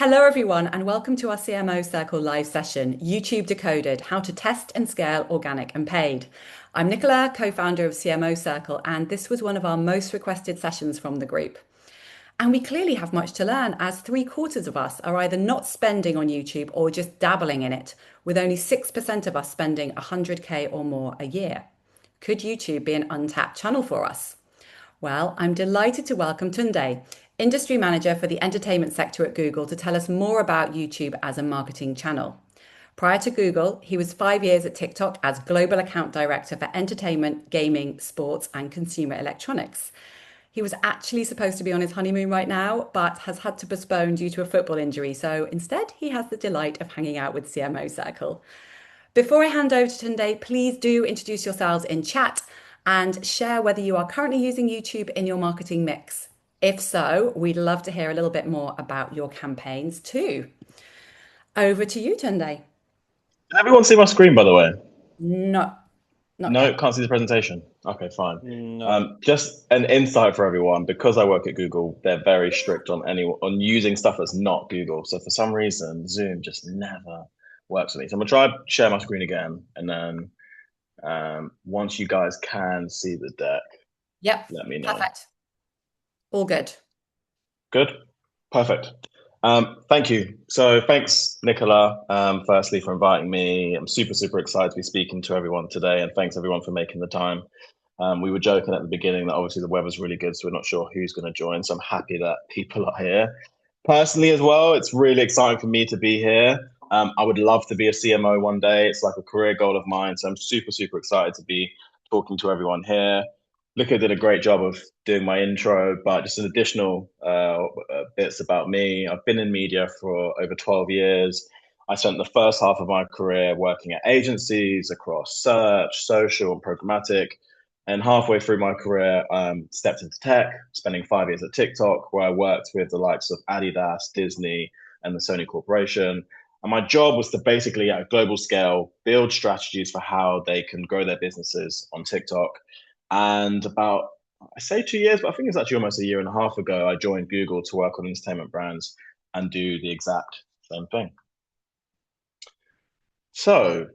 Hello, everyone, and welcome to our CMO Circle live session, YouTube Decoded, How to Test and Scale Organic and Paid. I'm Nicola, co-founder of CMO Circle, and this was one of our most requested sessions from the group. And we clearly have much to learn, as three-quarters of us are either not spending on YouTube or just dabbling in it, with only 6% of us spending 100K or more a year. Could YouTube be an untapped channel for us? Well, I'm delighted to welcome Tunde, Industry Manager for the entertainment sector at Google, to tell us more about YouTube as a marketing channel. Prior to Google, he was 5 years at TikTok as Global Account Director for Entertainment, Gaming, Sports, and Consumer Electronics. He was actually supposed to be on his honeymoon right now, but has had to postpone due to a football injury. So instead, he has the delight of hanging out with CMO Circle. Before I hand over to Tunde, please do introduce yourselves in chat and share whether you are currently using YouTube in your marketing mix. If so, we'd love to hear a little bit more about your campaigns too. Over to you, Tunde. Can everyone see my screen, by the way? No, not No, yet. can't see the presentation. Okay, fine. No. Just an insight for everyone, because I work at Google, they're very strict on using stuff that's not Google. So for some reason, Zoom just never works for me. So I'm gonna try to share my screen again, and then once you guys can see the deck, Yep, let me know. perfect. All good. Good? Perfect. Thank you. So thanks, Nicola, firstly for inviting me. I'm super excited to be speaking to everyone today, and thanks everyone for making the time. We were joking at the beginning that obviously the weather's really good, so we're not sure who's going to join. So I'm happy that people are here. Personally, as well, it's really exciting for me to be here. I would love to be a CMO one day. It's like a career goal of mine. So I'm super excited to be talking to everyone here. Luca did a great job of doing my intro, but just an additional bits about me. I've been in media for over 12 years. I spent the first half of my career working at agencies across search, social, and programmatic. And halfway through my career, stepped into tech, spending 5 years at TikTok, where I worked with the likes of Adidas, Disney, and the Sony Corporation. And my job was to basically, at a global scale, build strategies for how they can grow their businesses on TikTok. And about, I say 2 years, but I think it's actually almost a year and a half ago, I joined Google to work on entertainment brands and do the exact same thing. So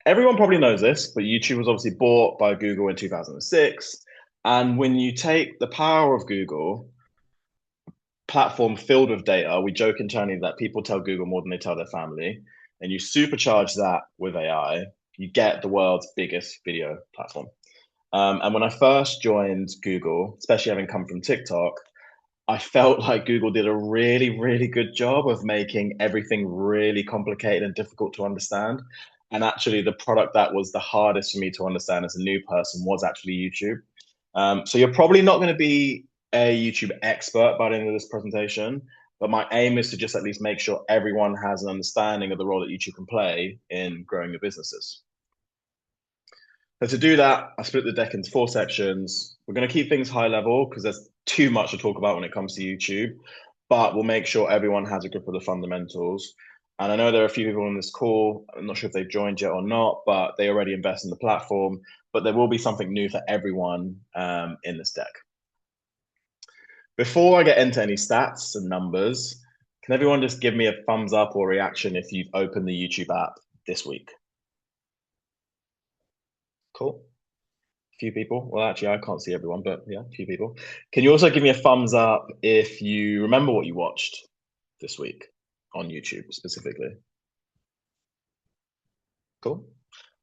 everyone probably knows this, but YouTube was obviously bought by Google in 2006. And when you take the power of Google, platform filled with data, we joke internally that people tell Google more than they tell their family, and you supercharge that with AI, you get the world's biggest video platform. And when I first joined Google, especially having come from TikTok, I felt like Google did a really good job of making everything really complicated and difficult to understand. And actually, the product that was the hardest for me to understand as a new person was actually YouTube. So you're probably not going to be a YouTube expert by the end of this presentation, but my aim is to just at least make sure everyone has an understanding of the role that YouTube can play in growing your businesses. So to do that, I split the deck into 4 sections. We're going to keep things high level because there's too much to talk about when it comes to YouTube, but we'll make sure everyone has a grip of the fundamentals. And I know there are a few people on this call. I'm not sure if they've joined yet or not, but they already invest in the platform. But there will be something new for everyone in this deck. Before I get into any stats and numbers, can everyone just give me a thumbs up or reaction if you've opened the YouTube app this week? Cool. Few people. Well, actually, I can't see everyone, but yeah, a few people. Can you also give me a thumbs up if you remember what you watched this week on YouTube specifically? Cool.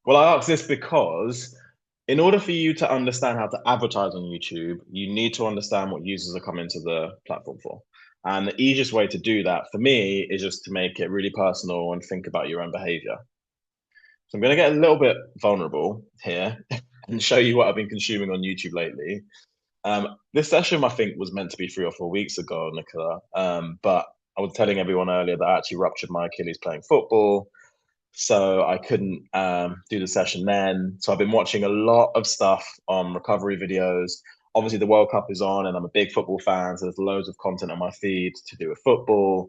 Well, I ask this because in order for you to understand how to advertise on YouTube, you need to understand what users are coming to the platform for. And the easiest way to do that for me is just to make it really personal and think about your own behavior. So I'm going to get a little bit vulnerable here and show you what I've been consuming on YouTube lately. This session, I think, was meant to be 3 or 4 weeks ago, Nicola. But I was telling everyone earlier that I actually ruptured my Achilles playing football. So I couldn't do the session then. So I've been watching a lot of stuff on recovery videos. Obviously, the World Cup is on, and I'm a big football fan. So there's loads of content on my feed to do with football.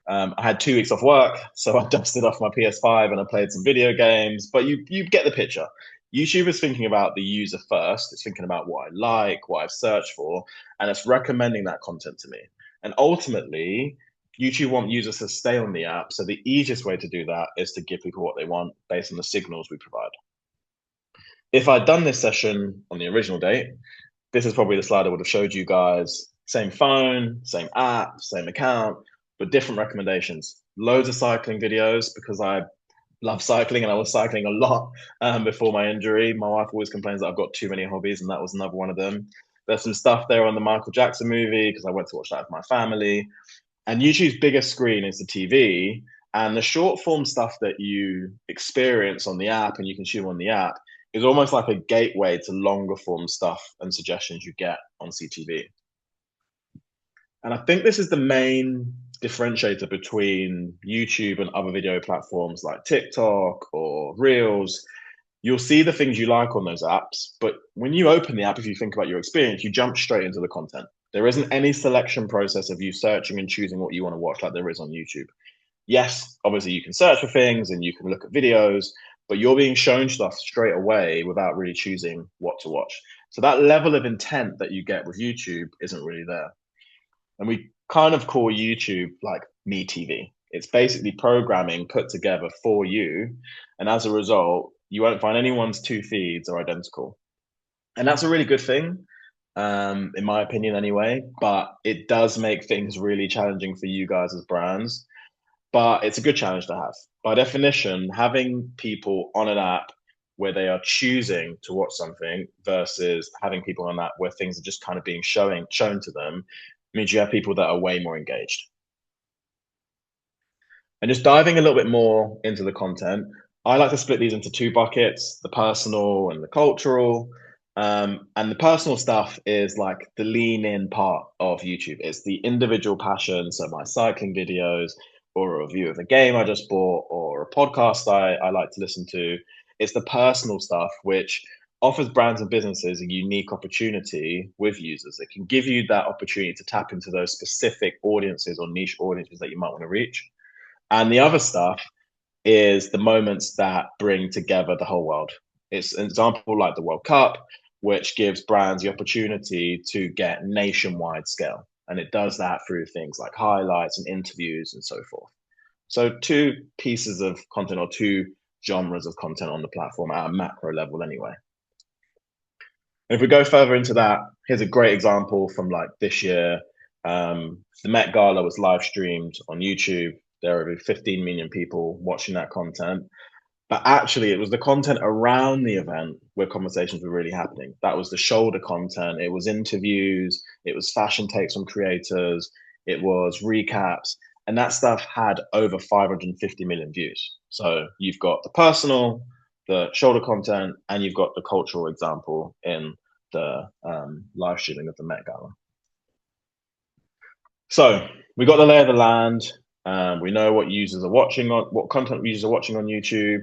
I had 2 weeks off work, so I dusted off my PS5 and I played some video games. But you get the picture. YouTube is thinking about the user first. It's thinking about what I like, what I've searched for, and it's recommending that content to me. And ultimately, YouTube want users to stay on the app. So the easiest way to do that is to give people what they want based on the signals we provide. If I'd done this session on the original date, this is probably the slide I would have showed you guys. Same phone, same app, same account, but different recommendations. Loads of cycling videos because I love cycling and I was cycling a lot before my injury. My wife always complains that I've got too many hobbies, and that was another one of them. There's some stuff there on the Michael Jackson movie because I went to watch that with my family. And YouTube's biggest screen is the TV, and the short form stuff that you experience on the app and you consume on the app is almost like a gateway to longer form stuff and suggestions you get on CTV. And I think this is the main differentiator between YouTube and other video platforms like TikTok or Reels. You'll see the things you like on those apps, but when you open the app, if you think about your experience, you jump straight into the content. There isn't any selection process of you searching and choosing what you want to watch like there is on YouTube. Yes, obviously you can search for things and you can look at videos, but you're being shown stuff straight away without really choosing what to watch. So that level of intent that you get with YouTube isn't really there. And we kind of call YouTube like me TV. It's basically programming put together for you. And as a result, you won't find anyone's two feeds are identical. And that's a really good thing, in my opinion, anyway. But it does make things really challenging for you guys as brands. But it's a good challenge to have. By definition, having people on an app where they are choosing to watch something versus having people on that where things are just kind of being shown to them means you have people that are way more engaged. And just diving a little bit more into the content, I like to split these into two buckets, the personal and the cultural. And the personal stuff is like the lean in part of YouTube. It's the individual passion. So my cycling videos or a review of a game I just bought or a podcast I like to listen to. It's the personal stuff, which offers brands and businesses a unique opportunity with users. It can give you that opportunity to tap into those specific audiences or niche audiences that you might want to reach. And the other stuff is the moments that bring together the whole world. It's an example like the World Cup, which gives brands the opportunity to get nationwide scale. And it does that through things like highlights and interviews and so forth. So two pieces of content or two genres of content on the platform at a macro level anyway. And if we go further into that, here's a great example from like this year. The Met Gala was live streamed on YouTube. There were 15 million people watching that content. But actually, it was the content around the event where conversations were really happening. That was the shoulder content. It was interviews. It was fashion takes from creators. It was recaps. And that stuff had over 550 million views. So you've got the personal, the shoulder content, and you've got the cultural example in the live streaming of the Met Gala. So we got the lay of the land. We know what users are watching on what content users are watching on YouTube.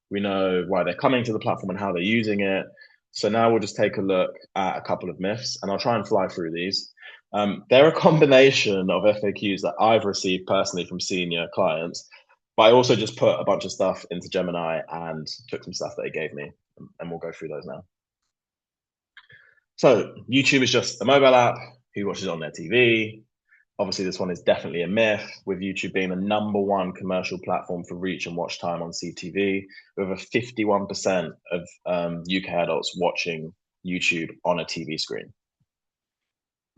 We know why they're coming to the platform and how they're using it. So now we'll just take a look at a couple of myths, and I'll try and fly through these. They're a combination of FAQs that I've received personally from senior clients, but I also just put a bunch of stuff into Gemini and took some stuff that they gave me, and we'll go through those now. So YouTube is just a mobile app. Who watches it on their TV? Obviously, this one is definitely a myth, with YouTube being the number one commercial platform for reach and watch time on CTV, with over 51% of UK adults watching YouTube on a TV screen.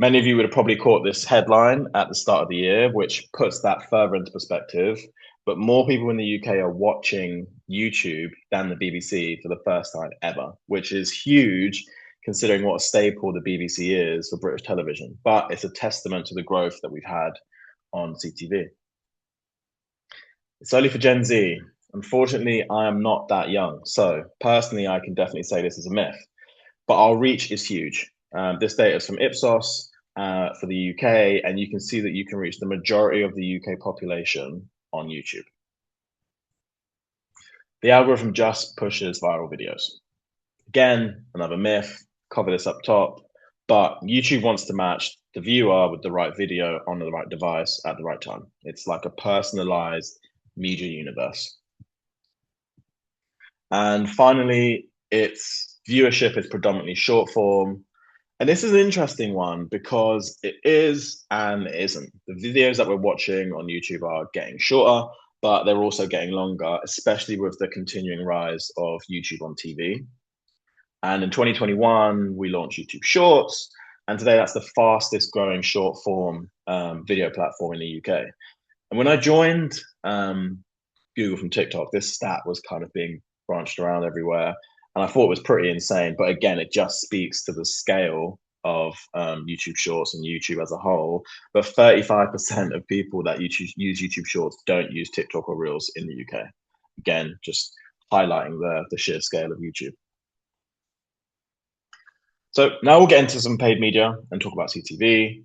Many of you would have probably caught this headline at the start of the year, which puts that further into perspective. But more people in the UK are watching YouTube than the BBC for the first time ever, which is huge considering what a staple the BBC is for British television. But it's a testament to the growth that we've had on CTV. It's only for Gen Z. Unfortunately, I am not that young. So personally, I can definitely say this is a myth. But our reach is huge. This data is from Ipsos for the UK, and you can see that you can reach the majority of the UK population on YouTube. The algorithm just pushes viral videos. Again, another myth. Cover this up top, but YouTube wants to match the viewer with the right video on the right device at the right time. It's like a personalized media universe. And finally, its viewership is predominantly short form. And this is an interesting one because it is and it isn't. The videos that we're watching on YouTube are getting shorter, but they're also getting longer, especially with the continuing rise of YouTube on TV. And in 2021, we launched YouTube Shorts. And today, that's the fastest growing short form video platform in the UK. And when I joined Google from TikTok, this stat was kind of being branched around everywhere. And I thought it was pretty insane. But again, it just speaks to the scale of YouTube Shorts and YouTube as a whole. But 35% of people that use YouTube Shorts don't use TikTok or Reels in the UK. Again, just highlighting the sheer scale of YouTube. So now we'll get into some paid media and talk about CTV.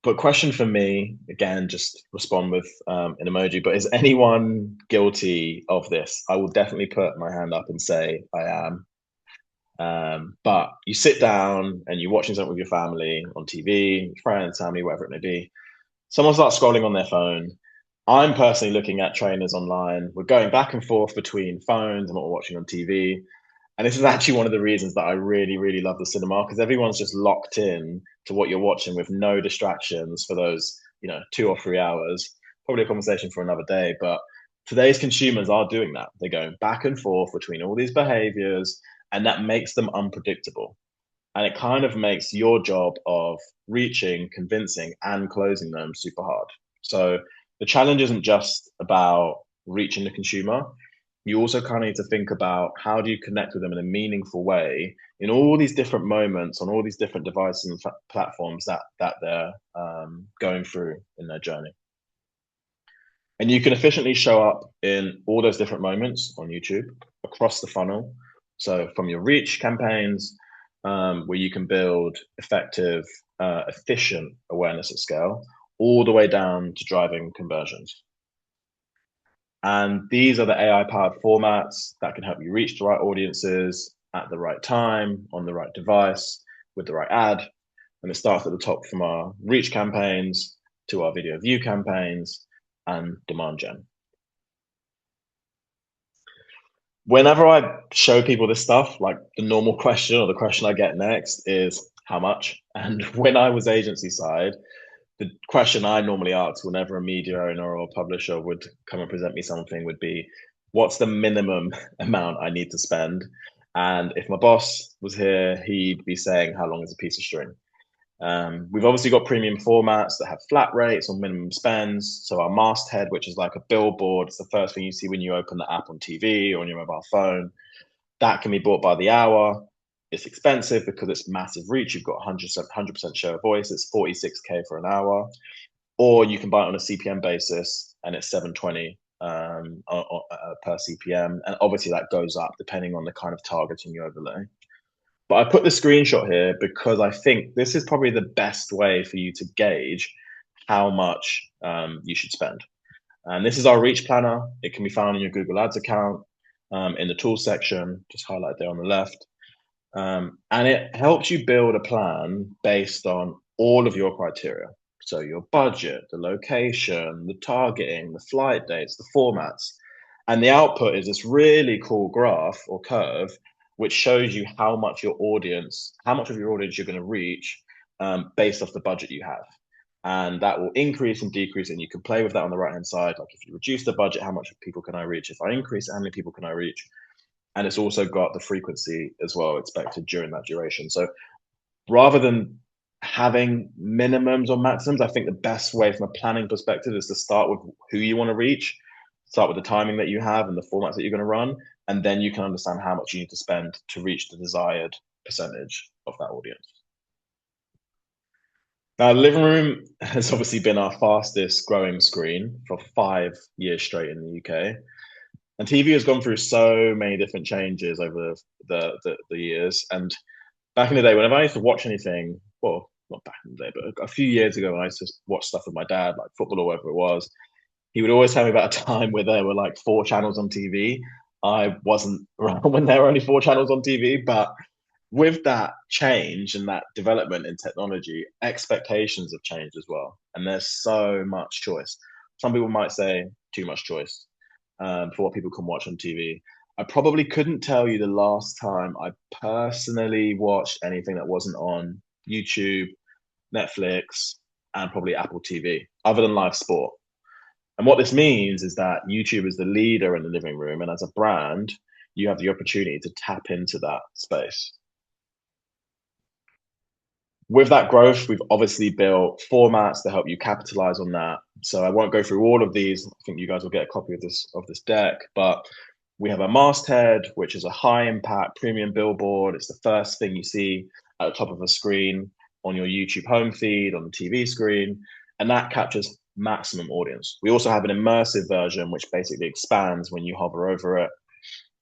But question for me, again, just respond with an emoji, but is anyone guilty of this? I will definitely put my hand up and say I am. But you sit down and you're watching something with your family on TV, friends, family, whatever it may be. Someone starts scrolling on their phone. I'm personally looking at trainers online. We're going back and forth between phones and what we're watching on TV. And this is actually one of the reasons that I really, really love the cinema because everyone's just locked in to what you're watching with no distractions for those, 2 or 3 hours. Probably a conversation for another day. But today's consumers are doing that. They're going back and forth between all these behaviors, and that makes them unpredictable. And it kind of makes your job of reaching, convincing, and closing them super hard. So the challenge isn't just about reaching the consumer, you also kind of need to think about how do you connect with them in a meaningful way in all these different moments on all these different devices and platforms that they're going through in their journey. And you can efficiently show up in all those different moments on YouTube across the funnel. So from your reach campaigns, where you can build effective, efficient awareness at scale, all the way down to driving conversions. And these are the AI powered formats that can help you reach the right audiences at the right time, on the right device, with the right ad. And it starts at the top from our reach campaigns to our video view campaigns and demand gen. Whenever I show people this stuff, like the normal question or the question I get next is how much? And when I was agency side, the question I normally ask whenever a media owner or publisher would come and present me something would be, what's the minimum amount I need to spend? And if my boss was here, he'd be saying, how long is a piece of string? We've obviously got premium formats that have flat rates or minimum spends. So our masthead, which is like a billboard, it's the first thing you see when you open the app on TV or on your mobile phone. That can be bought by the hour. It's expensive because it's massive reach. You've got 100% share of voice. It's 46K for an hour. Or you can buy it on a CPM basis and it's 720 per CPM. And obviously that goes up depending on the kind of targeting you overlay. But I put the screenshot here because I think this is probably the best way for you to gauge how much you should spend. And this is our reach planner. It can be found in your Google Ads account in the tools section, just highlight there on the left. And it helps you build a plan based on all of your criteria. So your budget, the location, the targeting, the flight dates, the formats. And the output is this really cool graph or curve, which shows you how much your audience, how much of your audience you're going to reach based off the budget you have. And that will increase and decrease. And you can play with that on the right hand side. Like if you reduce the budget, how much people can I reach? If I increase, how many people can I reach? And it's also got the frequency as well expected during that duration. So rather than having minimums or maximums, I think the best way from a planning perspective is to start with who you want to reach, start with the timing that you have and the formats that you're going to run, and then you can understand how much you need to spend to reach the desired percentage of that audience. Now, living room has obviously been our fastest growing screen for 5 years straight in the UK. And TV has gone through so many different changes over the years. And back in the day, whenever I used to watch anything, well, not back in the day, but a few years ago, when I used to watch stuff with my dad, like football or whatever it was, he would always tell me about a time where there were like 4 channels on TV. I wasn't around when there were only 4 channels on TV, but with that change and that development in technology, expectations have changed as well. And there's so much choice. Some people might say too much choice for what people can watch on TV. I probably couldn't tell you the last time I personally watched anything that wasn't on YouTube, Netflix, and probably Apple TV, other than live sport. And what this means is that YouTube is the leader in the living room, and as a brand, you have the opportunity to tap into that space. With that growth, we've obviously built formats to help you capitalize on that. So I won't go through all of these. I think you guys will get a copy of this deck, but we have a masthead, which is a high impact premium billboard. It's the first thing you see at the top of a screen on your YouTube home feed, on the TV screen, and that captures maximum audience. We also have an immersive version, which basically expands when you hover over it.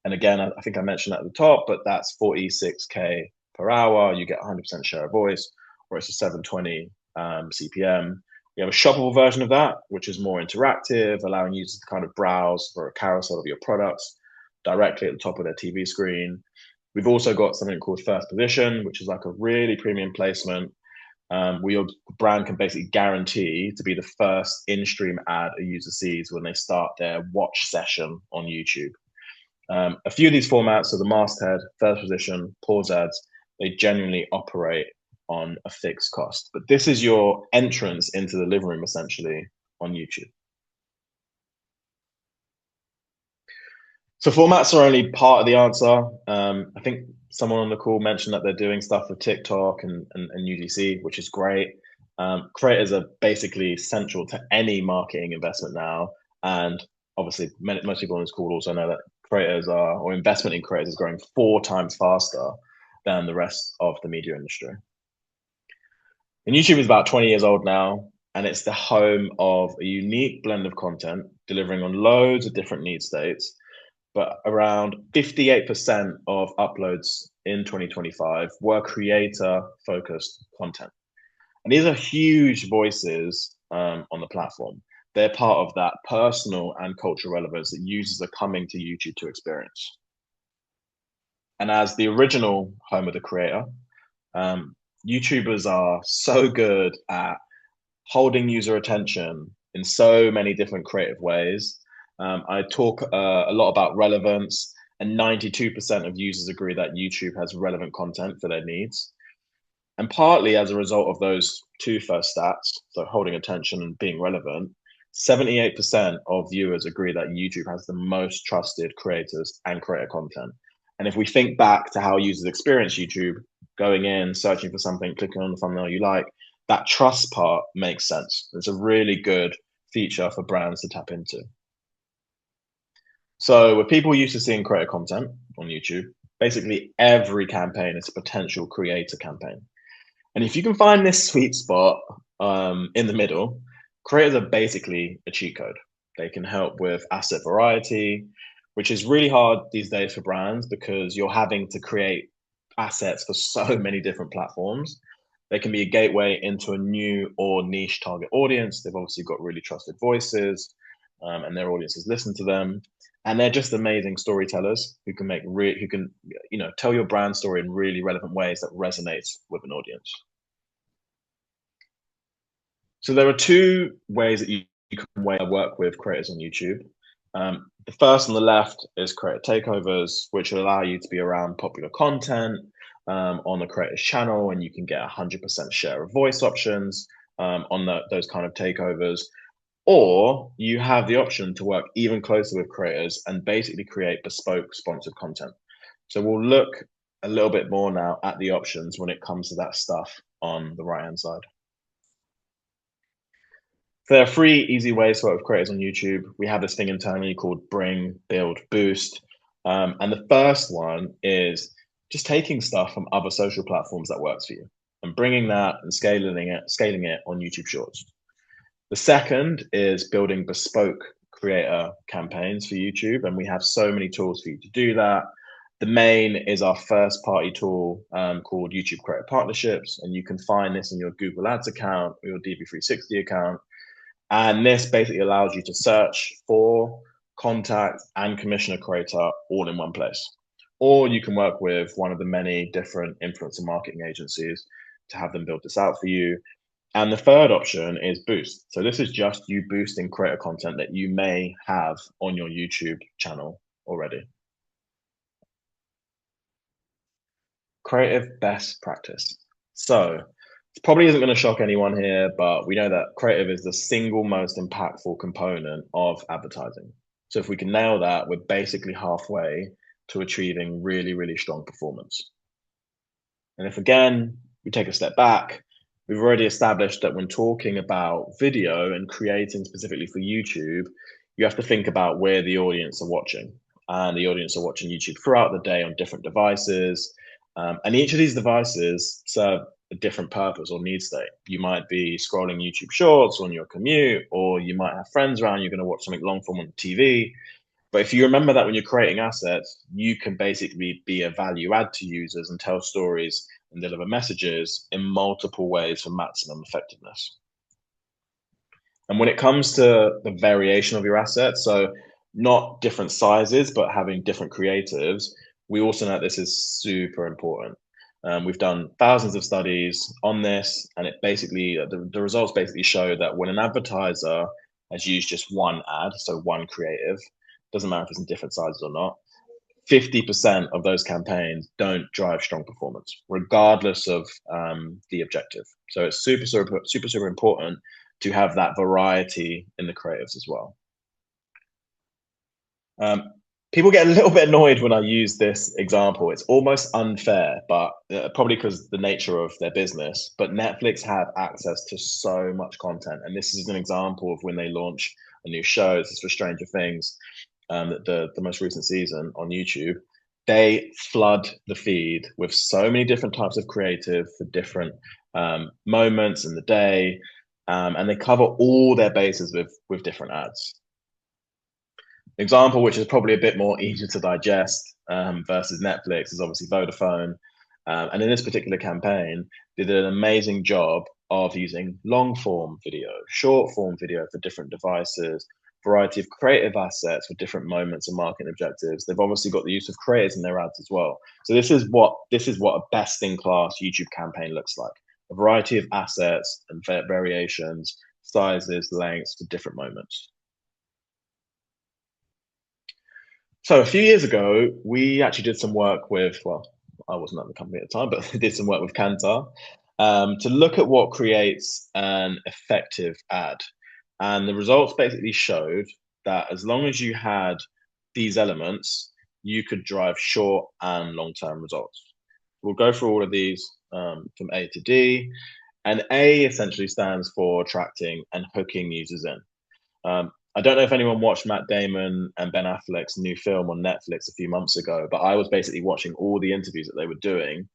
And again, I think I mentioned at the top, but that's 46K per hour. You get 100% share of voice, or it's a 720 CPM. We have a shoppable version of that, which is more interactive, allowing users to kind of browse for a carousel of your products directly at the top of their TV screen. We've also got something called first position, which is like a really premium placement where your brand can basically guarantee to be the first in-stream ad a user sees when they start their watch session on YouTube. A few of these formats, so the masthead, first position, pause ads, they genuinely operate on a fixed cost. But this is your entrance into the living room essentially on YouTube. So formats are only part of the answer. I think someone on the call mentioned that they're doing stuff for TikTok and UGC, which is great. Creators are basically central to any marketing investment now. And obviously, most people on this call also know that creators are, or investment in creators is growing 4 times faster than the rest of the media industry. And YouTube is about 20 years old now, and it's the home of a unique blend of content delivering on loads of different need states. But around 58% of uploads in 2025 were creator focused content. And these are huge voices on the platform. They're part of that personal and cultural relevance that users are coming to YouTube to experience. And as the original home of the creator, YouTubers are so good at holding user attention in so many different creative ways. I talk a lot about relevance, and 92% of users agree that YouTube has relevant content for their needs. And partly as a result of those two first stats, so holding attention and being relevant, 78% of viewers agree that YouTube has the most trusted creators and creator content. And if we think back to how users experience YouTube, going in, searching for something, clicking on the thumbnail you like, that trust part makes sense. It's a really good feature for brands to tap into. So with people used to seeing creator content on YouTube, basically every campaign is a potential creator campaign. And if you can find this sweet spot in the middle, creators are basically a cheat code. They can help with asset variety, which is really hard these days for brands because you're having to create assets for so many different platforms. They can be a gateway into a new or niche target audience. They've obviously got really trusted voices, and their audiences listen to them. And they're just amazing storytellers who can tell your brand story in really relevant ways that resonates with an audience. So there are two ways that you can work with creators on YouTube. The first on the left is creator takeovers, which will allow you to be around popular content on the creator's channel, and you can get 100% share of voice options on those kind of takeovers. Or you have the option to work even closer with creators and basically create bespoke sponsored content. So we'll look a little bit more now at the options when it comes to that stuff on the right-hand side. There are 3 easy ways to work with creators on YouTube. We have this thing internally called Bring, Build, Boost. And the first one is just taking stuff from other social platforms that works for you and bringing that and scaling it on YouTube Shorts. The second is building bespoke creator campaigns for YouTube, and we have so many tools for you to do that. The main is our first party tool called YouTube Creator Partnerships, and you can find this in your Google Ads account or your DV360 account. And this basically allows you to search for, contact, and commission a creator all in one place. Or you can work with one of the many different influencer marketing agencies to have them build this out for you. And the third option is Boost. So this is just you boosting creator content that you may have on your YouTube channel already. creative best practice. So it probably isn't going to shock anyone here, but we know that creative is the single most impactful component of advertising. So if we can nail that, we're basically halfway to achieving really, really strong performance. And if again, we take a step back, we've already established that when talking about video and creating specifically for YouTube, you have to think about where the audience are watching. And the audience are watching YouTube throughout the day on different devices. And each of these devices serve a different purpose or need state. You might be scrolling YouTube shorts on your commute, or you might have friends around, you're going to watch something long form on TV. But if you remember that when you're creating assets, you can basically be a value add to users and tell stories and deliver messages in multiple ways for maximum effectiveness. And when it comes to the variation of your assets, so not different sizes, but having different creatives, we also know that this is super important. We've done thousands of studies on this, and it basically the results basically show that when an advertiser has used just one ad, so one creative, doesn't matter if it's in different sizes or not, 50% of those campaigns don't drive strong performance, regardless of the objective. So it's super important to have that variety in the creatives as well. People get a little bit annoyed when I use this example. It's almost unfair, but probably because the nature of their business. But Netflix have access to so much content, and this is an example of when they launch a new show. This is for Stranger Things, the most recent season on YouTube. They flood the feed with so many different types of creative for different moments in the day, and they cover all their bases with different ads. Example, which is probably a bit more easier to digest versus Netflix, is obviously Vodafone. And in this particular campaign, did an amazing job of using long form video, short form video for different devices, variety of creative assets for different moments and marketing objectives. They've obviously got the use of creators in their ads as well. So this is what a best in class YouTube campaign looks like. A variety of assets and variations, sizes, lengths for different moments. So a few years ago, we actually did some work with, well, I wasn't at the company at the time, but did some work with Kantar to look at what creates an effective ad. And the results basically showed that as long as you had these elements, you could drive short and long-term results. We'll go through all of these from A to D. And A essentially stands for attracting and hooking users in. I don't know if anyone watched Matt Damon and Ben Affleck's new film on Netflix a few months ago, but I was basically watching all the interviews that they were doing.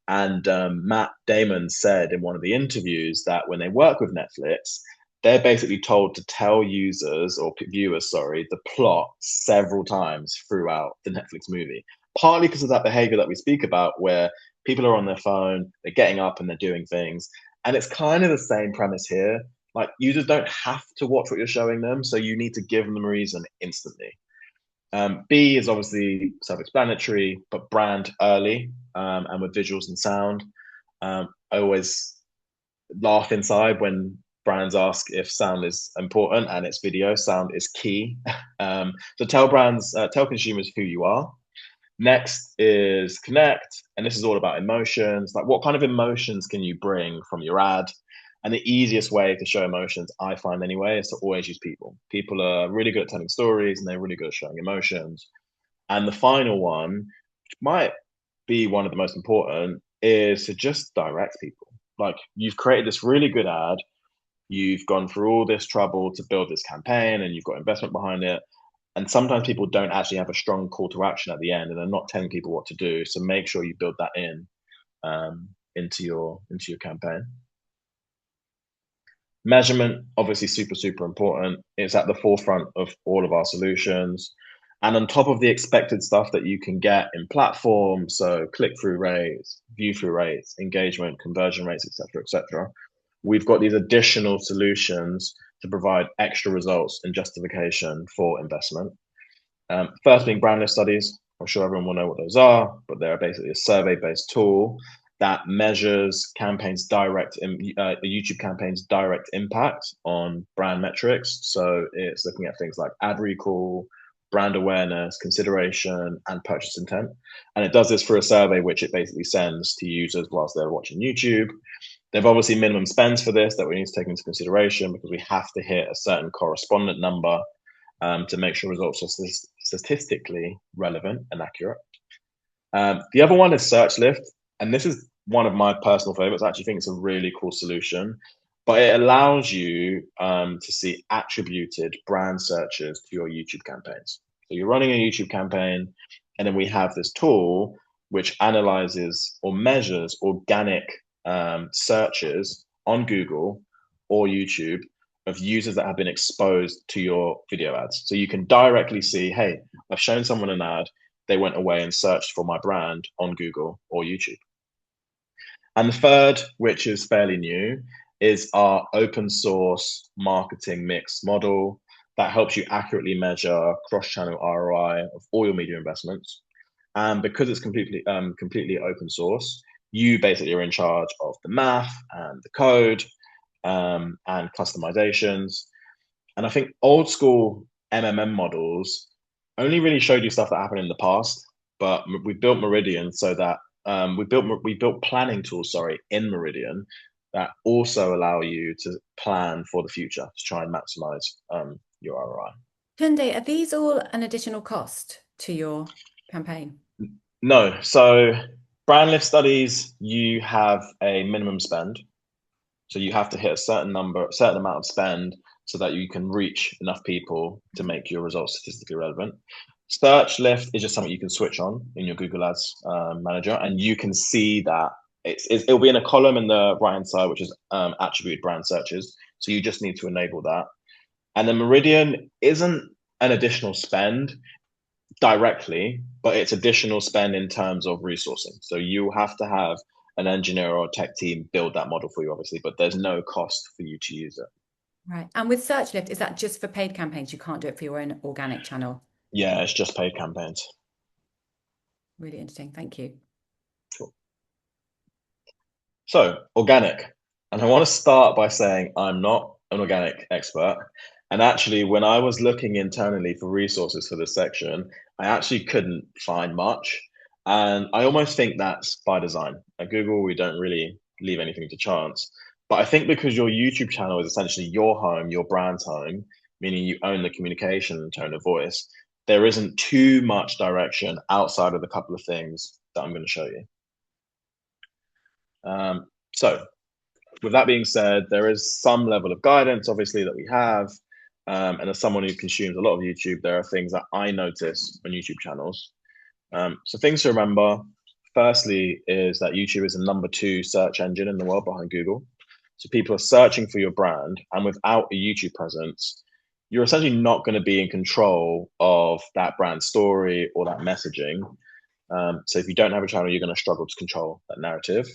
And Matt Damon said in one of the interviews that when they work with Netflix, they're basically told to tell users or viewers, sorry, the plot several times throughout the Netflix movie. Partly because of that behavior that we speak about, where people are on their phone, they're getting up and they're doing things. And it's kind of the same premise here. Like users don't have to watch what you're showing them, so you need to give them a reason instantly. B is obviously self-explanatory, but brand early and with visuals and sound. I always laugh inside when brands ask if sound is important, and it's video. Sound is key. So tell consumers who you are. Next is connect, and this is all about emotions. Like, what kind of emotions can you bring from your ad? And the easiest way to show emotions, I find anyway, is to always use people. People are really good at telling stories, and they're really good at showing emotions. And the final one, which might be one of the most important, is to just direct people. Like, you've created this really good ad, you've gone through all this trouble to build this campaign, and you've got investment behind it. And sometimes people don't actually have a strong call to action at the end, and they're not telling people what to do. So make sure you build that into your campaign. Measurement, obviously super important. It's at the forefront of all of our solutions. And on top of the expected stuff that you can get in platforms, so click-through rates, view-through rates, engagement, conversion rates, etc., we've got these additional solutions to provide extra results and justification for investment. First being brand lift studies. I'm sure everyone will know what those are, but they're basically a survey-based tool that measures a YouTube campaign's direct impact on brand metrics. So it's looking at things like ad recall, brand awareness, consideration, and purchase intent. And it does this through a survey, which it basically sends to users whilst they're watching YouTube. They've obviously minimum spends for this that we need to take into consideration because we have to hit a certain correspondent number to make sure results are statistically relevant and accurate. The other one is search lift, and this is one of my personal favorites. I actually think it's a really cool solution, but it allows you to see attributed brand searches to your YouTube campaigns. So you're running a YouTube campaign, and then we have this tool which analyzes or measures organic searches on Google or YouTube of users that have been exposed to your video ads. So you can directly see, hey, I've shown someone an ad, they went away and searched for my brand on Google or YouTube. And the third, which is fairly new, is our open source marketing mix model that helps you accurately measure cross-channel ROI of all your media investments. And because it's completely open source, you basically are in charge of the math and the code and customizations. And I think old school MMM models only really showed you stuff that happened in the past, but we built Meridian so that we built planning tools, sorry, in Meridian that also allow you to plan for the future to try and maximize your ROI. Tunde, are these all an additional cost to your campaign? No. So brand lift studies, you have a minimum spend. So you have to hit a certain amount of spend so that you can reach enough people to make your results statistically relevant. Search lift is just something you can switch on in your Google Ads manager, and you can see that it'll be in a column in the right-hand side, which is attributed brand searches. So you just need to enable that. And then Meridian isn't an additional spend directly, but it's additional spend in terms of resourcing. So you have to have an engineer or a tech team build that model for you, obviously, but there's no cost for you to use it. Right. And with search lift, is that just for paid campaigns? You can't do it for your own organic channel? Yeah, it's just paid campaigns. Really interesting. Thank you. Cool. So organic. And I want to start by saying I'm not an organic expert. And actually, when I was looking internally for resources for this section, I actually couldn't find much. And I almost think that's by design. At Google, we don't really leave anything to chance. But I think because your YouTube channel is essentially your home, your brand's home, meaning you own the communication and tone of voice, there isn't too much direction outside of the couple of things that I'm going to show you. So with that being said, there is some level of guidance, obviously, that we have. And as someone who consumes a lot of YouTube, there are things that I notice on YouTube channels. So things to remember, firstly, is that YouTube is the #2 search engine in the world behind Google. So people are searching for your brand, and without a YouTube presence, you're essentially not going to be in control of that brand story or that messaging. So if you don't have a channel, you're going to struggle to control that narrative.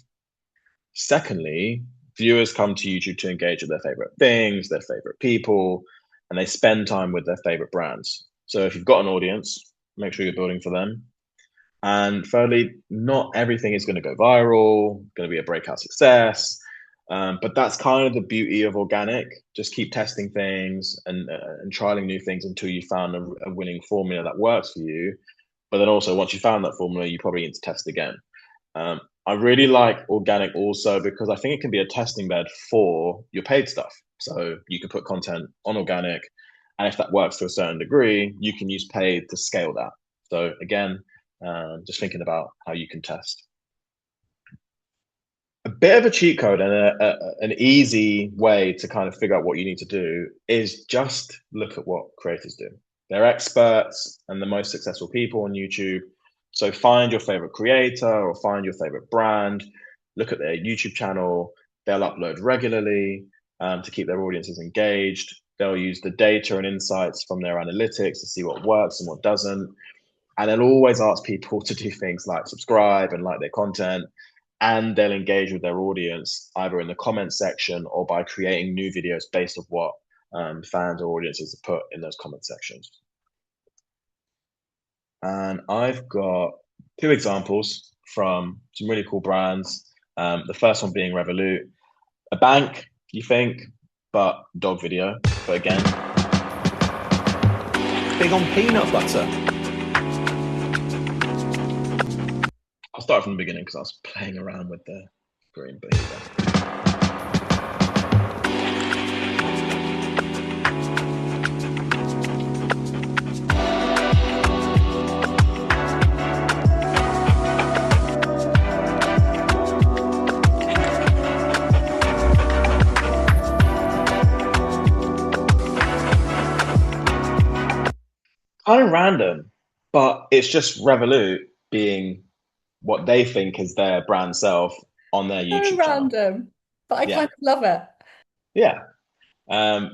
Secondly, viewers come to YouTube to engage with their favorite things, their favorite people, and they spend time with their favorite brands. So if you've got an audience, make sure you're building for them. And thirdly, not everything is going to go viral, going to be a breakout success. But that's kind of the beauty of organic. Just keep testing things and trialing new things until you found a winning formula that works for you. But then also, once you found that formula, you probably need to test again. I really like organic also because I think it can be a testing bed for your paid stuff. So you can put content on organic, and if that works to a certain degree, you can use paid to scale that. So again, just thinking about how you can test. A bit of a cheat code and an easy way to kind of figure out what you need to do is just look at what creators do. They're experts and the most successful people on YouTube. So find your favorite creator or find your favorite brand, look at their YouTube channel. They'll upload regularly to keep their audiences engaged. They'll use the data and insights from their analytics to see what works and what doesn't. And they'll always ask people to do things like subscribe and like their content. And they'll engage with their audience either in the comment section or by creating new videos based on what fans or audiences have put in those comment sections. And I've got 2 examples from some really cool brands. The first one being Revolut, a bank, you think, but dog video. But again, Big on peanut butter. I'll start from the beginning because I was playing around with the green, but here we go. Kind of random, but it's just Revolut being what they think is their brand self on their So YouTube channel. random, but I kind Yeah, of love it. yeah.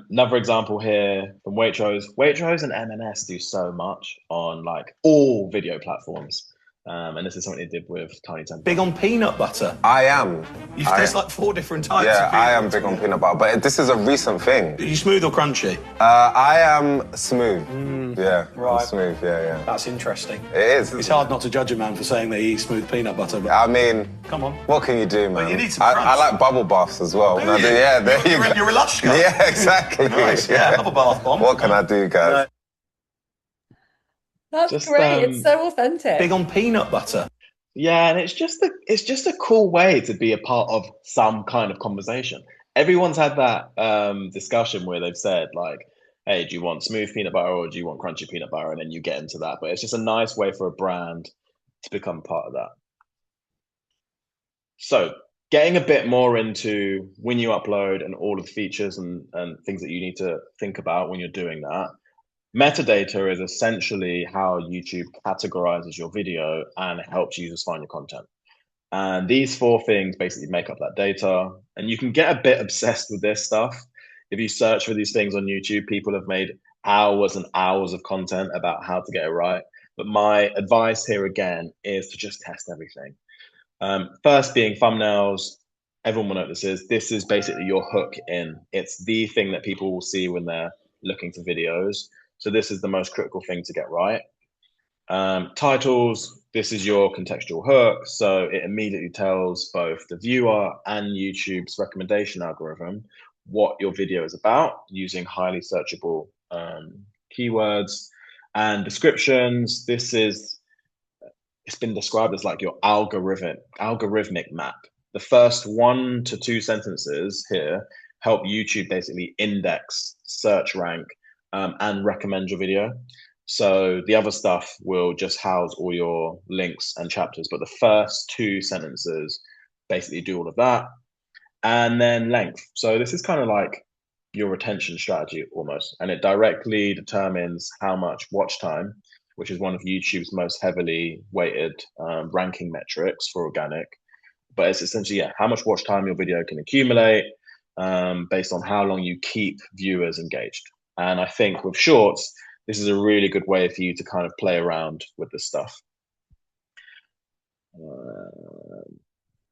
Another example here from Waitrose. Waitrose and M&S do so much on like all video platforms. And this is something they did with Tiny Temper. Big on peanut butter. I am. There's like 4 different types Yeah, of peanut I am butter. big on peanut butter, but this is a recent thing. Are you smooth or crunchy? I am smooth. Yeah, right. I'm smooth. Yeah. That's interesting. It is. It's hard not to judge a man for saying that he eats smooth peanut butter. But I mean, come on. What can you do, man? Well, you need some I crunch. like bubble baths as well. Do No, you? yeah, there you go. You're a lush guy. Yeah, exactly. Nice. Yeah, love a bath bomb. What can I do, guys? That's Just, great. It's so authentic. Big on peanut butter. Yeah, and it's just a cool way to be a part of some kind of conversation. Everyone's had that discussion where they've said like, "Hey, do you want smooth peanut butter or do you want crunchy peanut butter?" And then you get into that. But it's just a nice way for a brand to become part of that. So, getting a bit more into when you upload and all of the features and things that you need to think about when you're doing that. Metadata is essentially how YouTube categorizes your video and helps users find your content. And these 4 things basically make up that data. And you can get a bit obsessed with this stuff. If you search for these things on YouTube, people have made hours and hours of content about how to get it right. But my advice here again is to just test everything. First being thumbnails. Everyone will know what this is. This is basically your hook in. It's the thing that people will see when they're looking for videos. So this is the most critical thing to get right. Titles, this is your contextual hook. So it immediately tells both the viewer and YouTube's recommendation algorithm what your video is about using highly searchable keywords. And descriptions, it's been described as like your algorithmic map. The first 1 to 2 sentences here help YouTube basically index, search rank, and recommend your video. So the other stuff will just house all your links and chapters, but the first 2 sentences basically do all of that. And then length. So this is kind of like your retention strategy almost, and it directly determines how much watch time, which is one of YouTube's most heavily weighted ranking metrics for organic. But it's essentially, how much watch time your video can accumulate based on how long you keep viewers engaged. And I think with shorts, this is a really good way for you to kind of play around with this stuff. The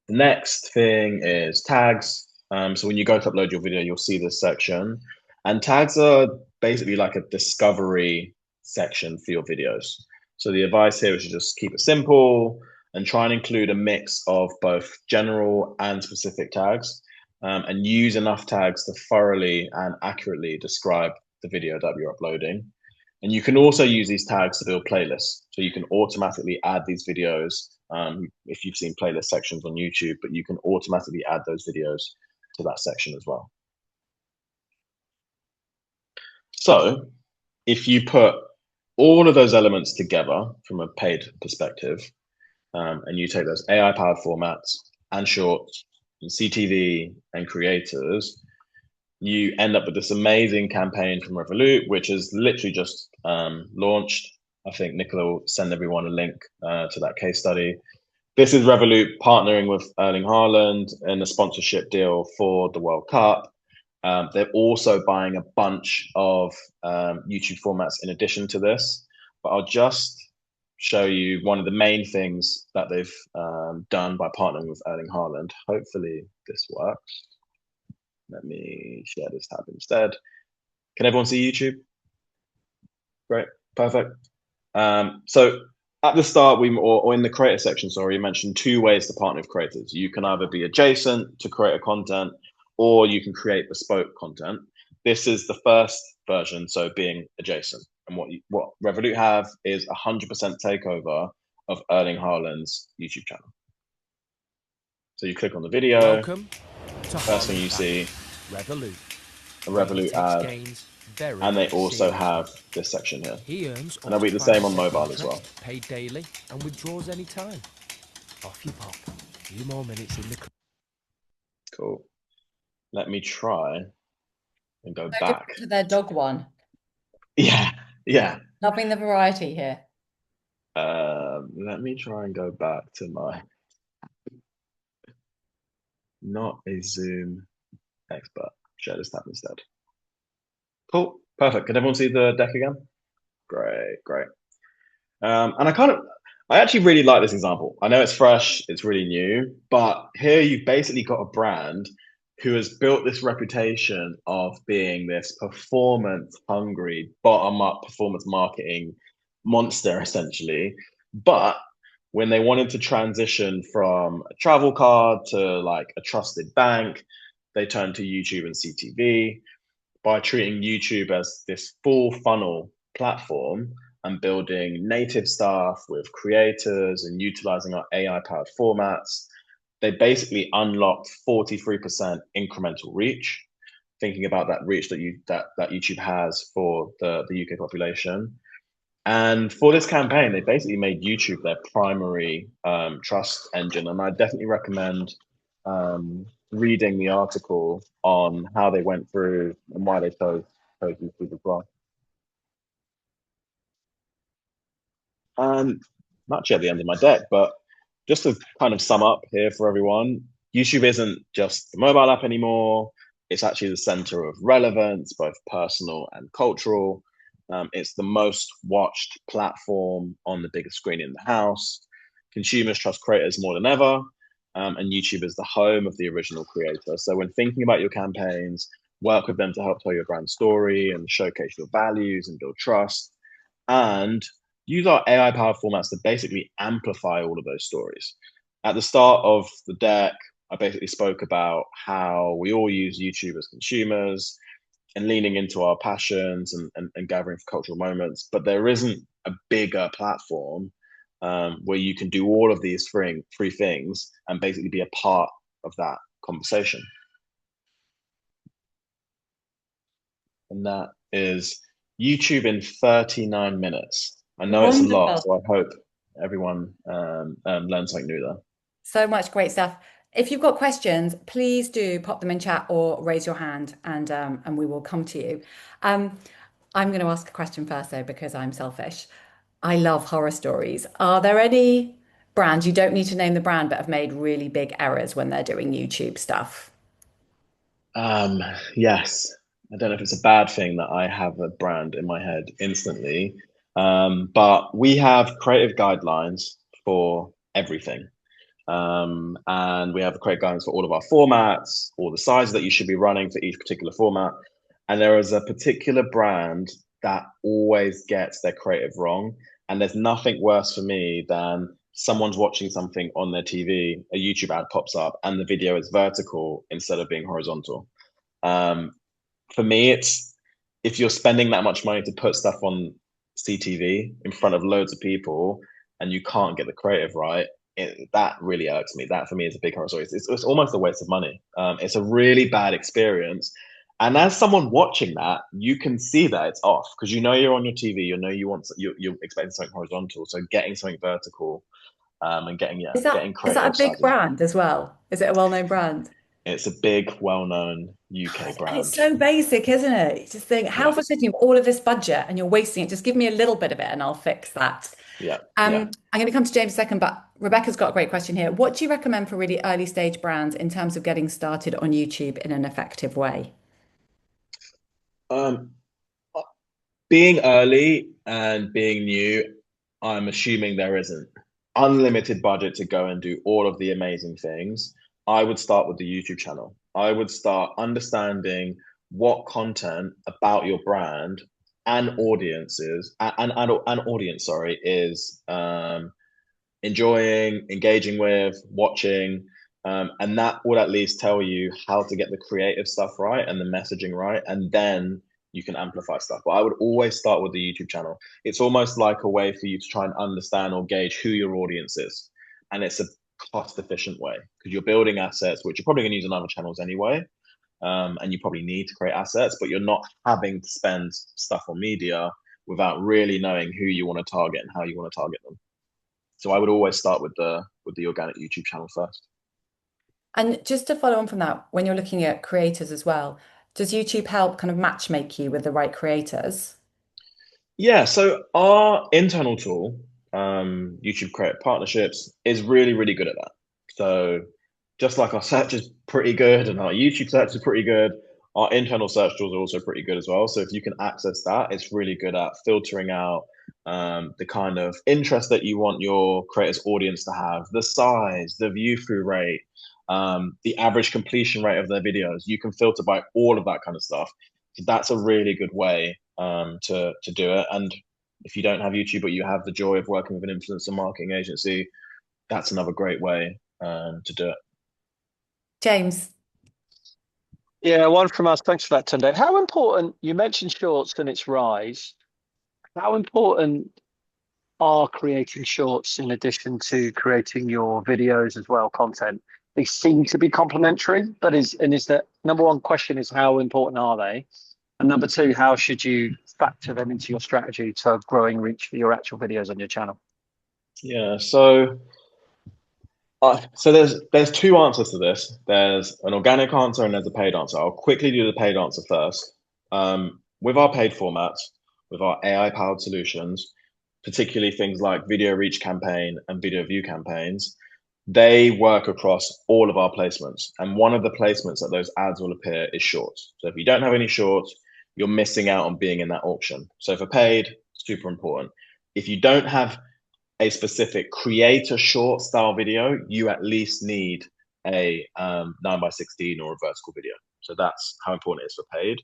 next thing is tags. So when you go to upload your video, you'll see this section. And tags are basically like a discovery section for your videos. So the advice here is to just keep it simple and try and include a mix of both general and specific tags, and use enough tags to thoroughly and accurately describe the video that you're uploading. And you can also use these tags to build playlists. So you can automatically add these videos if you've seen playlist sections on YouTube, but you can automatically add those videos to that section as well. So if you put all of those elements together from a paid perspective, and you take those AI-powered formats and shorts and CTV and creators, you end up with this amazing campaign from Revolut, which is literally just launched. I think Nicola will send everyone a link to that case study. This is Revolut partnering with Erling Haaland in a sponsorship deal for the World Cup. They're also buying a bunch of YouTube formats in addition to this, but I'll just show you one of the main things that they've done by partnering with Erling Haaland. Hopefully this works. Let me share this tab instead. Can everyone see YouTube? Great, perfect. So at the start, or in the creator section, sorry, you mentioned 2 ways to partner with creators. You can either be adjacent to creator content, or you can create bespoke content. This is the first version, so being adjacent. And what Revolut have is 100% takeover of Erling Haaland's YouTube channel. So you click on the video, Welcome to first thing you see, Revolut. a Revolut ad, and they also have this section here. He earns And it'll be the same on mobile as well. Paid daily and withdraws any time. Off you pop. A few more minutes in the. Cool. Let me try and go So back. different to their dog one. Yeah. Loving the variety here. Let me try and go back to my not a Zoom expert. Share this tab instead. Cool. Perfect. Can everyone see the deck again? Great. And I actually really like this example. I know it's fresh, it's really new, but here you've basically got a brand who has built this reputation of being this performance hungry, bottom up performance marketing monster, essentially. But when they wanted to transition from a travel card to like a trusted bank, they turned to YouTube and CTV by treating YouTube as this full funnel platform and building native stuff with creators and utilizing our AI powered formats. They basically unlocked 43% incremental reach. Thinking about that reach that YouTube has for the UK population. And for this campaign, they basically made YouTube their primary trust engine. And I definitely recommend reading the article on how they went through and why they chose YouTube as well. And I'm actually at the end of my deck, but just to kind of sum up here for everyone, YouTube isn't just the mobile app anymore. It's actually the center of relevance, both personal and cultural. It's the most watched platform on the biggest screen in the house. Consumers trust creators more than ever. And YouTube is the home of the original creator. So when thinking about your campaigns, work with them to help tell your brand story and showcase your values and build trust. And use our AI-powered formats to basically amplify all of those stories. At the start of the deck, I basically spoke about how we all use YouTube as consumers and leaning into our passions and gathering for cultural moments. But there isn't a bigger platform where you can do all of these three things and basically be a part of that conversation. And that is YouTube in 39 minutes. I know it's a lot, so I hope everyone learned something new there. So much great stuff. If you've got questions, please do pop them in chat or raise your hand and we will come to you. I'm going to ask a question first though, because I'm selfish. I love horror stories. Are there any brands, you don't need to name the brand, but have made really big errors when they're doing YouTube stuff? Yes. I don't know if it's a bad thing that I have a brand in my head instantly, but we have creative guidelines for everything. And we have creative guidelines for all of our formats, all the sizes that you should be running for each particular format. And there is a particular brand that always gets their creative wrong. And there's nothing worse for me than someone's watching something on their TV, a YouTube ad pops up, and the video is vertical instead of being horizontal. For me, it's if you're spending that much money to put stuff on CTV in front of loads of people and you can't get the creative right, that really irks me. That for me is a big horror story. It's almost a waste of money. It's a really bad experience. And as someone watching that, you can see that it's off because you know you're on your TV. You know you're expecting something horizontal. So getting something vertical and getting creative. Is that a big brand as well? Is it a well-known brand? It's a big, well-known UK brand. And it's so basic, isn't it? You just think, how frustrating you have all of this budget and you're wasting it. Just give me a little bit of it and I'll fix that. I'm going to come to James a second, but Rebecca's got a great question here. What do you recommend for really early stage brands in terms of getting started on YouTube in an effective way? Being early and being new, I'm assuming there isn't unlimited budget to go and do all of the amazing things. I would start with the YouTube channel. I would start understanding what content about your brand and audiences and audience, sorry, is enjoying, engaging with, watching, and that will at least tell you how to get the creative stuff right and the messaging right, and then you can amplify stuff. But I would always start with the YouTube channel. It's almost like a way for you to try and understand or gauge who your audience is. And it's a cost efficient way because you're building assets, which you're probably going to use on other channels anyway. And you probably need to create assets, but you're not having to spend stuff on media without really knowing who you want to target and how you want to target them. So I would always start with the organic YouTube channel first. And just to follow on from that, when you're looking at creators as well, does YouTube help kind of match make you with the right creators? Yeah, so our internal tool, YouTube Creator Partnerships, is really, really good at that. So just like our search is pretty good and our YouTube search is pretty good, our internal search tools are also pretty good as well. So if you can access that, it's really good at filtering out the kind of interest that you want your creator's audience to have, the size, the view through rate, the average completion rate of their videos. You can filter by all of that kind of stuff. So that's a really good way to do it. And if you don't have YouTube, but you have the joy of working with an influencer marketing agency, that's another great way to do it. James. Yeah, one from us. Thanks for that, Tunde. How important, you mentioned shorts and its rise. How important are creating shorts in addition to creating your videos as well, content? They seem to be complementary, but is the number one question is how important are they? And number two, how should you factor them into your strategy to growing reach for your actual videos on your channel? Yeah, so there's two answers to this. There's an organic answer and there's a paid answer. I'll quickly do the paid answer first. With our paid formats, with our AI-powered solutions, particularly things like video reach campaign and video view campaigns, they work across all of our placements. And one of the placements that those ads will appear is shorts. So if you don't have any shorts, you're missing out on being in that auction. So for paid, super important. If you don't have a specific creator short style video, you at least need a 9:16 or a vertical video. So that's how important it is for paid.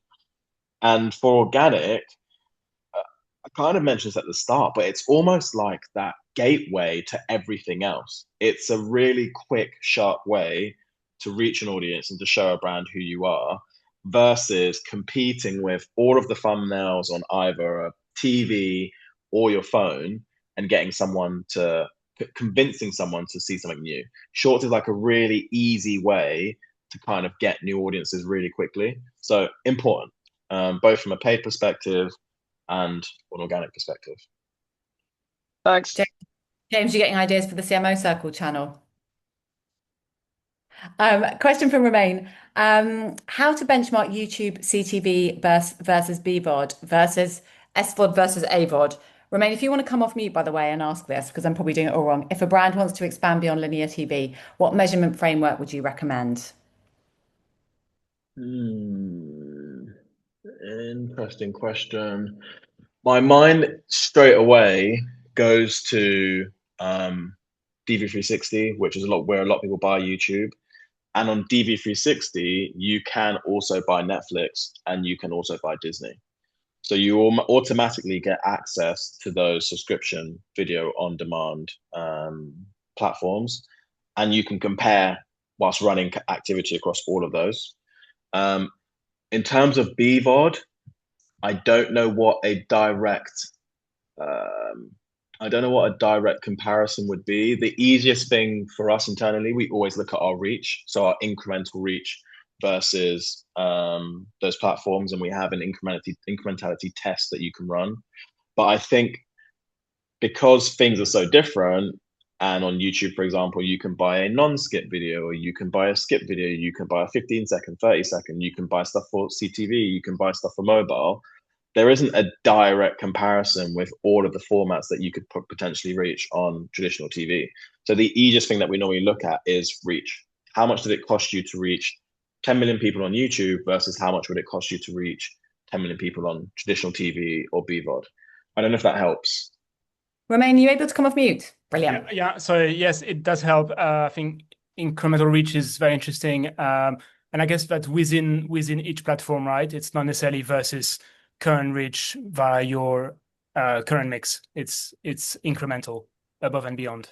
And for organic, I kind of mentioned this at the start, but it's almost like that gateway to everything else. It's a really quick, sharp way to reach an audience and to show a brand who you are versus competing with all of the thumbnails on either a TV or your phone and getting someone to convincing someone to see something new. Shorts is like a really easy way to kind of get new audiences really quickly. So important, both from a paid perspective and an organic perspective. Thanks. James, you getting ideas for the CMO Circle channel? Question from Romain. How to benchmark YouTube CTV versus BVOD versus SVOD versus AVOD? Romain, if you want to come off mute, by the way, and ask this, because I'm probably doing it all wrong. If a brand wants to expand beyond linear TV, what measurement framework would you recommend? Interesting question. My mind straight away goes to DV360, which is where a lot of people buy YouTube. And on DV360, you can also buy Netflix and you can also buy Disney. So you automatically get access to those subscription video on demand platforms, and you can compare whilst running activity across all of those. In terms of BVOD, I don't know what a direct comparison would be. The easiest thing for us internally, we always look at our reach, so our incremental reach versus those platforms, and we have an incrementality test that you can run. But I think because things are so different, and on YouTube, for example, you can buy a non-skip video, or you can buy a skip video, you can buy a 15-second, 30-second, you can buy stuff for CTV, you can buy stuff for mobile. There isn't a direct comparison with all of the formats that you could potentially reach on traditional TV. So the easiest thing that we normally look at is reach. How much did it cost you to reach 10 million people on YouTube versus how much would it cost you to reach 10 million people on traditional TV or BVOD? I don't know if that helps. Romain, are you able to come off mute? Brilliant. Yeah. So yes, it does help. I think incremental reach is very interesting. And I guess that within each platform, right? It's not necessarily versus current reach via your current mix. It's incremental above and beyond.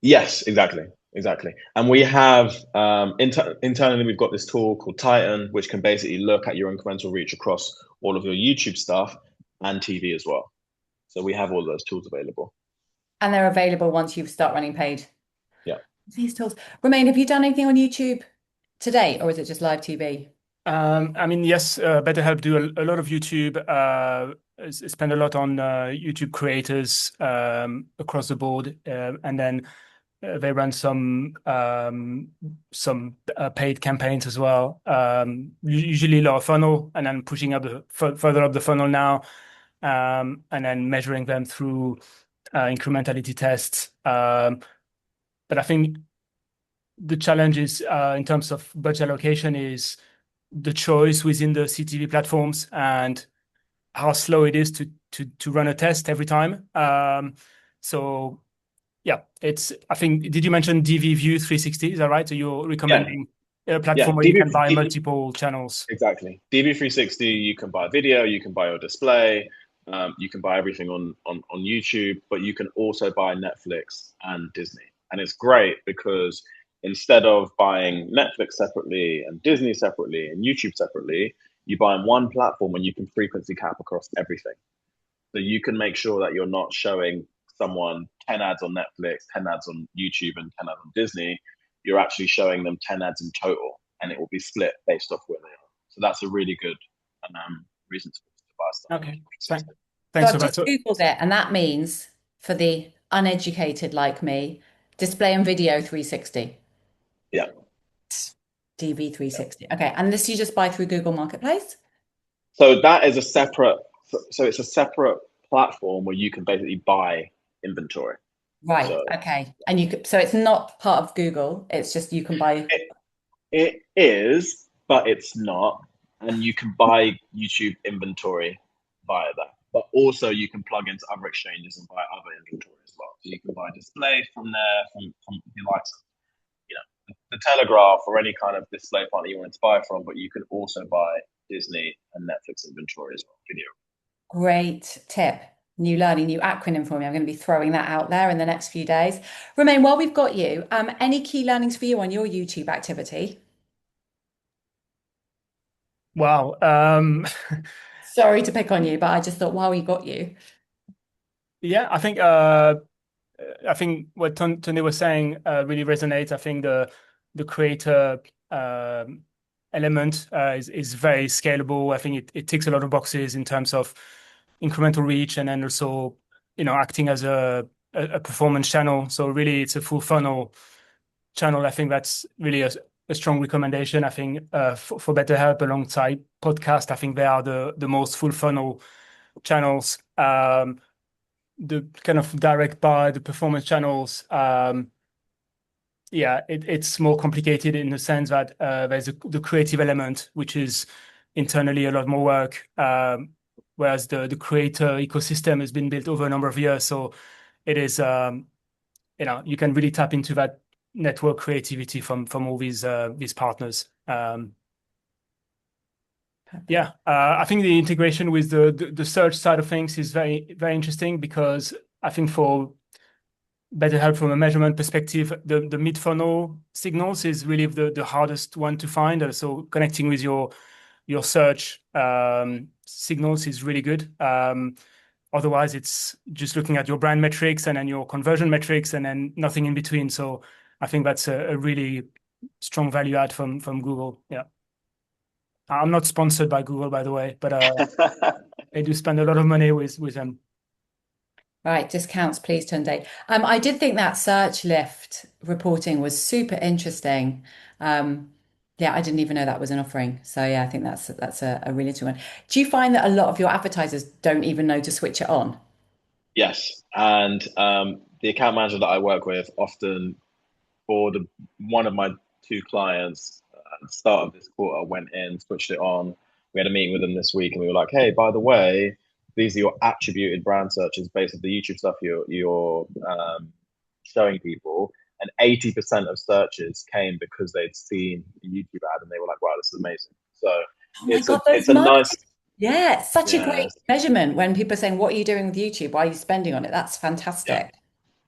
Yes, exactly. Exactly. And we have internally, we've got this tool called Titan, which can basically look at your incremental reach across all of your YouTube stuff and TV as well. So we have all those tools available. And they're available once you start running paid. Yeah. These tools. Romain, have you done anything on YouTube today, or is it just live TV? I mean, yes, BetterHelp do a lot of YouTube, spend a lot on YouTube creators across the board, and then they run some paid campaigns as well. Usually lower funnel, and then pushing up further up the funnel now, and then measuring them through incrementality tests. But I think the challenge is in terms of budget allocation is the choice within the CTV platforms and how slow it is to run a test every time. So yeah, I think, did you mention DV View 360? Is that right? So you're recommending a platform where you can buy multiple channels. Exactly. DV360, you can buy video, you can buy your display, you can buy everything on YouTube, but you can also buy Netflix and Disney. And it's great because instead of buying Netflix separately and Disney separately and YouTube separately, you buy on one platform and you can frequency cap across everything. So you can make sure that you're not showing someone 10 ads on Netflix, 10 ads on YouTube, and 10 ads on Disney. You're actually showing them 10 ads in total, and it will be split based off where they are. So that's a really good reason to buy stuff. Okay, thanks So for I've just that. Googled it, and that means for the uneducated like me, display and video 360. Yeah. DV 360. Okay, and this you just buy through Google Marketplace? So that is a separate. So it's a separate platform where you can basically buy inventory. Right. So, okay. And you could, so it's not part of Google. It's just you can buy. It is, but it's not. And you can buy YouTube inventory via that. But also you can plug into other exchanges and buy other inventory as well. So you can buy display from there, from the likes of, the Telegraph or any kind of display partner you wanted to buy from. But you can also buy Disney and Netflix inventory as well, video. Great tip. New learning, new acronym for me. I'm going to be throwing that out there in the next few days. Romain, while we've got you, any key learnings for you on your YouTube activity? Wow. Sorry to pick on you, but I just thought, wow, we got you. Yeah, I think what Tunde was saying really resonates. I think the creator element is very scalable. I think it ticks a lot of boxes in terms of incremental reach, and then also acting as a performance channel. So really, it's a full funnel channel. I think that's really a strong recommendation. I think for BetterHelp alongside podcast, I think they are the most full funnel channels. The kind of direct buy, the performance channels, it's more complicated in the sense that there's the creative element, which is internally a lot more work, whereas the creator ecosystem has been built over a number of years. So it is, you can really tap into that network creativity from all these partners. I think the integration with the search side of things is very, very interesting, because I think for BetterHelp from a measurement perspective, the mid-funnel signals is really the hardest one to find. So connecting with your search signals is really good. Otherwise, it's just looking at your brand metrics and then your conversion metrics and then nothing in between. So I think that's a really strong value add from Google. Yeah. I'm not sponsored by Google, by the way, but they do spend a lot of money with them. Right, discounts, please, Tunde. I did think that search lift reporting was super interesting. I didn't even know that was an offering. So yeah, I think that's a really interesting one. Do you find that a lot of your advertisers don't even know to switch it on? Yes, and the account manager that I work with often, for one of my two clients, at the start of this quarter, went in, switched it on. We had a meeting with them this week, and we were like, "Hey, by the way, these are your attributed brand searches based on the YouTube stuff you're showing people." And 80% of searches came because they'd seen a YouTube ad, and they were like, "Wow, this is amazing." So Oh my God, those it's a nice. Yeah, it's such a great measurement when people are saying, "What are you doing with YouTube? Why are you spending on it?" That's fantastic.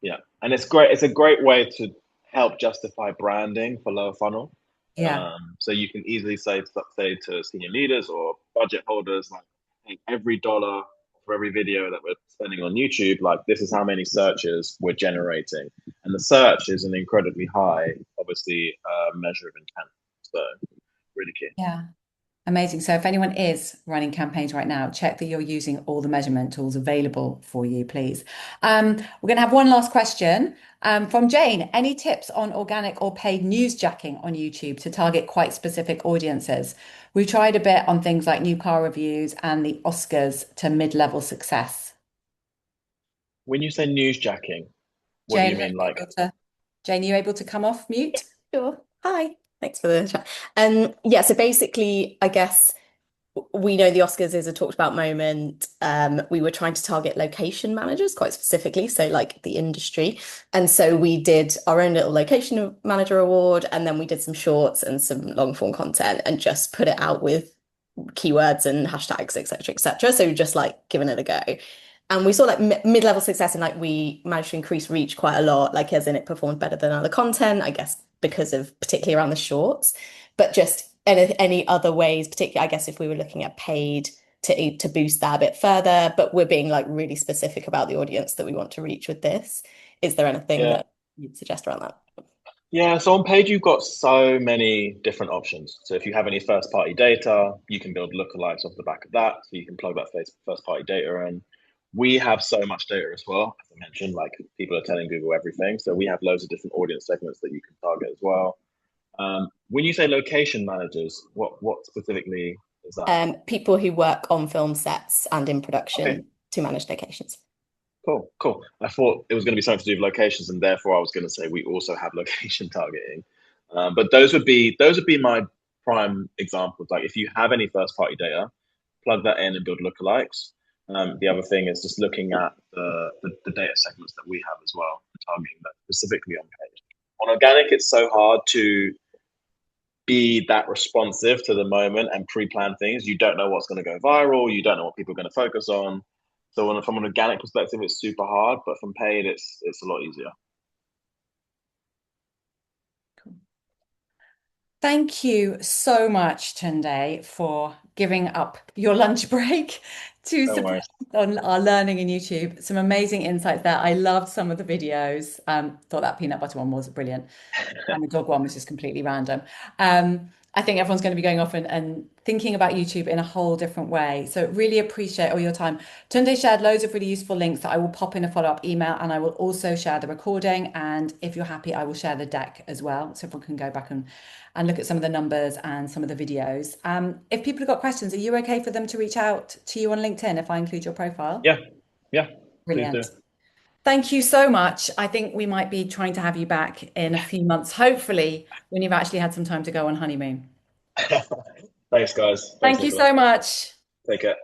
Yeah, and it's great. It's a great way to help justify branding for lower funnel. Yeah. So you can easily say to senior leaders or budget holders, like, hey, every dollar for every video that we're spending on YouTube, like this is how many searches we're generating. And the search is an incredibly high, obviously, measure of intent. So really key. Yeah. Amazing. So if anyone is running campaigns right now, check that you're using all the measurement tools available for you, please. We're going to have one last question from Jane. Any tips on organic or paid newsjacking on YouTube to target quite specific audiences? We've tried a bit on things like new car reviews and the Oscars to mid-level success. When you say newsjacking, what do Jane, you mean? Like, Jane, are you able to come off mute? Sure. Hi. Thanks for the chat. Yeah, so basically, I guess we know the Oscars is a talked about moment. We were trying to target location managers quite specifically, so like the industry. And so we did our own little location manager award, and then we did some shorts and some long form content and just put it out with keywords and hashtags, etc., etc. So just like giving it a go. And we saw like mid-level success, and like we managed to increase reach quite a lot, like as in it performed better than other content, I guess, because of particularly around the shorts, but just any other ways, particularly, I guess, if we were looking at paid to boost that a bit further, but we're being like really specific about the audience that we want to reach with this. Is there anything that you'd suggest around that? Yeah, so on page, you've got so many different options. So if you have any first party data, you can build lookalikes off the back of that. So you can plug that first party data in. We have so much data as well. As I mentioned, like people are telling Google everything. So we have loads of different audience segments that you can target as well. When you say location managers, what specifically is that? People who work on film sets and in production Okay. to manage locations. Cool. I thought it was going to be something to do with locations, and therefore I was going to say we also have location targeting. But those would be my prime examples. Like if you have any first party data, plug that in and build lookalikes. The other thing is just looking at the data segments that we have as well, and targeting that specifically on page. On organic, it's so hard to be that responsive to the moment and pre-plan things. You don't know what's going to go viral. You don't know what people are going to focus on. So from an organic perspective, it's super hard, but from paid, it's a lot easier. Thank you so much, Tunde, for giving up your lunch break to No support worries. on our learning in YouTube. Some amazing insights there. I loved some of the videos. Thought that peanut butter one was brilliant. And the dog one was just completely random. I think everyone's going to be going off and thinking about YouTube in a whole different way. So really appreciate all your time. Tunde shared loads of really useful links that I will pop in a follow-up email, and I will also share the recording. And if you're happy, I will share the deck as well, so everyone can go back and look at some of the numbers and some of the videos. If people have got questions, are you okay for them to reach out to you on LinkedIn if I include your profile? Yeah, Brilliant. please do. Thank you so much. I think we might be trying to have you back in a few months, hopefully, when you've actually had some time to go on honeymoon. Thanks, guys. Thanks, Thank you Nicola. so much. Take care.